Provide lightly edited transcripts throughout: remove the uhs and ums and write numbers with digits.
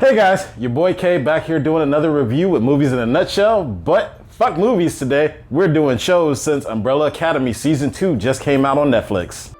Hey guys, your boy K back here doing another review with movies in a nutshell, but fuck movies today. We're doing shows since Umbrella Academy Season 2 just came out on Netflix.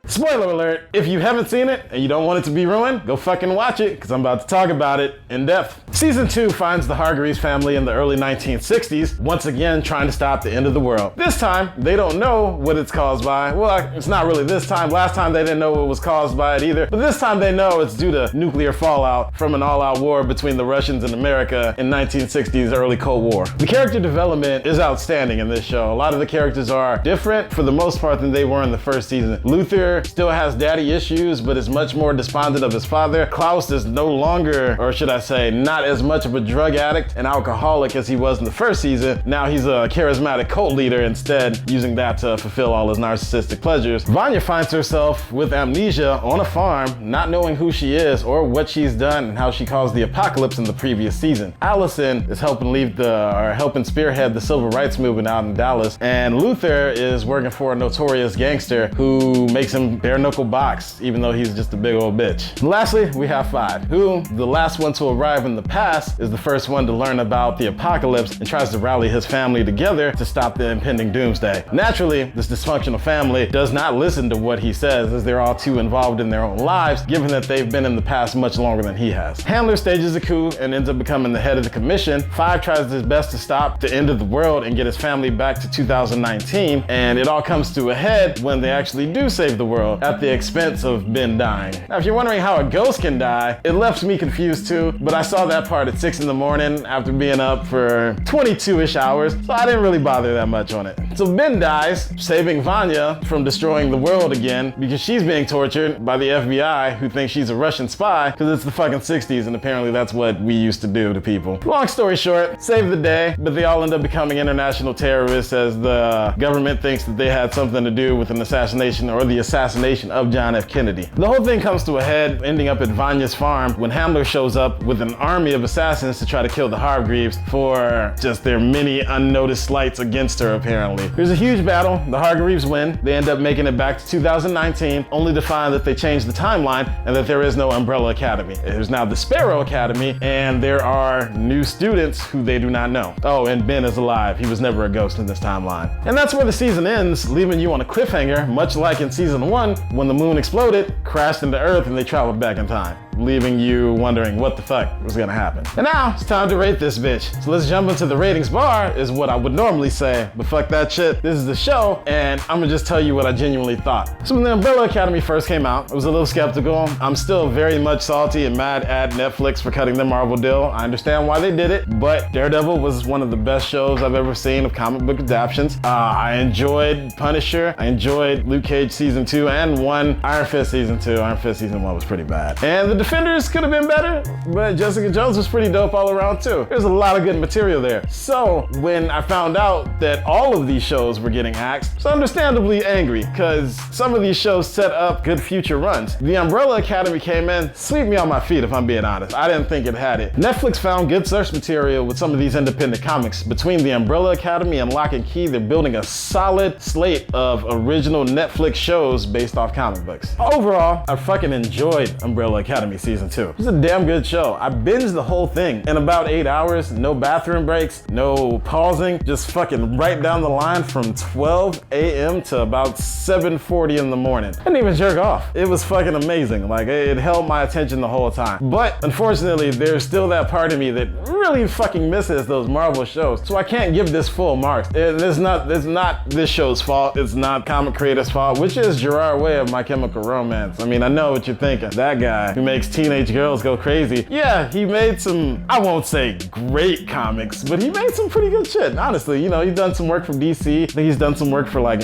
Spoiler alert, if you haven't seen it and you don't want it to be ruined, go fucking watch it, because I'm about to talk about it in depth. Season 2 finds the Hargreeves family in the early 1960s, once again trying to stop the end of the world. This time, they don't know what it's caused by. Well, it's not really this time. Last time they didn't know what was caused by it either. But this time they know it's due to nuclear fallout from an all-out war between the Russians and America in 1960s early Cold War. The character development is outstanding in this show. A lot of the characters are different for the most part than they were in the first season. Luther still has daddy issues, but is much more despondent of his father. Klaus is no longer, or should I say, not as much of a drug addict and alcoholic as he was in the first season. Now he's a charismatic cult leader instead, using that to fulfill all his narcissistic pleasures. Vanya finds herself with amnesia on a farm, not knowing who she is or what she's done and how she caused the apocalypse in the previous season. Allison is helping spearhead the civil rights movement out in Dallas, and Luther is working for a notorious gangster who makes him bare knuckle box, even though he's just a big old bitch. And lastly, we have Five, who, the last one to arrive in the past, is the first one to learn about the apocalypse and tries to rally his family together to stop the impending doomsday. Naturally, this dysfunctional family does not listen to what he says, as they're all too involved in their own lives, given that they've been in the past much longer than he has. Handler stages a coup and ends up becoming the head of the commission. Five tries his best to stop the end of the world and get his family back to 2019, and it all comes to a head when they actually do save the world at the expense of Ben dying. Now, if you're wondering how a ghost can die, it left me confused too, but I saw that part at 6 in the morning after being up for 22-ish hours, so I didn't really bother that much on it. So Ben dies, saving Vanya from destroying the world again because she's being tortured by the FBI, who thinks she's a Russian spy because it's the fucking 60s and apparently that's what we used to do to people. Long story short, save the day, but they all end up becoming international terrorists as the government thinks that they had something to do with an assassination or the assassination of John F. Kennedy. The whole thing comes to a head, ending up at Vanya's farm when Handler shows up with an army of assassins to try to kill the Hargreeves for just their many unnoticed slights against her, apparently. There's a huge battle. The Hargreeves win. They end up making it back to 2019, only to find that they changed the timeline and that there is no Umbrella Academy. There's now the Sparrow Academy, and there are new students who they do not know. Oh, and Ben is alive. He was never a ghost in this timeline. And that's where the season ends, leaving you on a cliffhanger, much like in season 1, when the moon exploded, crashed into Earth, and they traveled back in time, leaving you wondering what the fuck was gonna happen. And now it's time to rate this bitch. So let's jump into the ratings bar, is what I would normally say, but fuck that shit. This is the show, and I'm gonna just tell you what I genuinely thought. So when the Umbrella Academy first came out, I was a little skeptical. I'm still very much salty and mad at Netflix for cutting their Marvel deal. I understand why they did it, but Daredevil was one of the best shows I've ever seen of comic book adaptations. I enjoyed Punisher. I enjoyed Luke Cage season 2 and 1. Iron Fist season 2. Iron Fist season 1 was pretty bad. And the Defenders could have been better, but Jessica Jones was pretty dope all around too. There's a lot of good material there. So when I found out that all of these shows were getting axed, I was understandably angry, because some of these shows set up good future runs. The Umbrella Academy came in, swept me on my feet if I'm being honest. I didn't think it had it. Netflix found good source material with some of these independent comics. Between the Umbrella Academy and Lock and Key, they're building a solid slate of original Netflix shows based off comic books. Overall, I fucking enjoyed Umbrella Academy season 2. It's a damn good show. I binged the whole thing in about 8 hours, no bathroom breaks, no pausing, just fucking right down the line from 12 a.m. to about 7:40 in the morning. I didn't even jerk off. It was fucking amazing. Like, it held my attention the whole time. But unfortunately, there's still that part of me that really fucking misses those Marvel shows. So I can't give this full marks. It's not this show's fault. It's not comic creators' fault, which is Gerard Way of My Chemical Romance. I mean, I know what you're thinking. That guy who makes teenage girls go crazy. Yeah, he made some, I won't say great comics, but he made some pretty good shit, honestly. You know, he's done some work for DC. I think he's done some work for like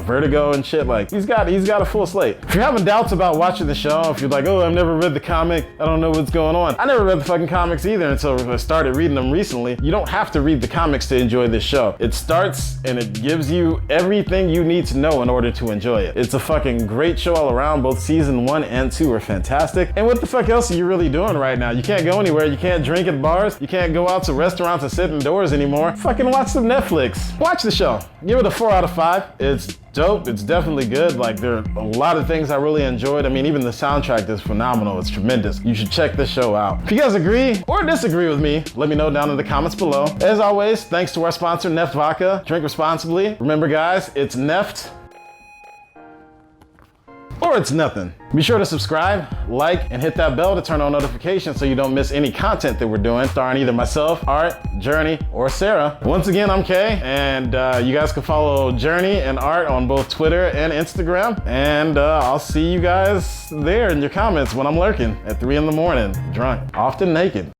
Vertigo and shit. Like, he's got a full slate. If you're having doubts about watching the show, if you're like, oh, I've never read the comic, I don't know what's going on. I never read the fucking comics either until I started reading them recently. You don't have to read the comics to enjoy this show. It starts and it gives you everything you need to know in order to enjoy it. It's a fucking great show all around. Both season 1 and 2 are fantastic. And what the fuck else are you really doing right now? You can't go anywhere. You can't drink at bars. You can't go out to restaurants and sit indoors anymore. Fucking watch some Netflix. Watch the show. Give it a 4 out of 5. It's dope. It's definitely good. Like, there are a lot of things I really enjoyed. I mean, even the soundtrack is phenomenal. It's tremendous. You should check this show out. If you guys agree or disagree with me, let me know down in the comments below. As always, thanks to our sponsor, Neft Vodka. Drink responsibly. Remember, guys, it's Neft or it's nothing. Be sure to subscribe, like, and hit that bell to turn on notifications so you don't miss any content that we're doing, starring either myself, Art, Journey, or Sarah. Once again, I'm Kay, and you guys can follow Journey and Art on both Twitter and Instagram, and I'll see you guys there in your comments when I'm lurking at 3 in the morning, drunk, often naked.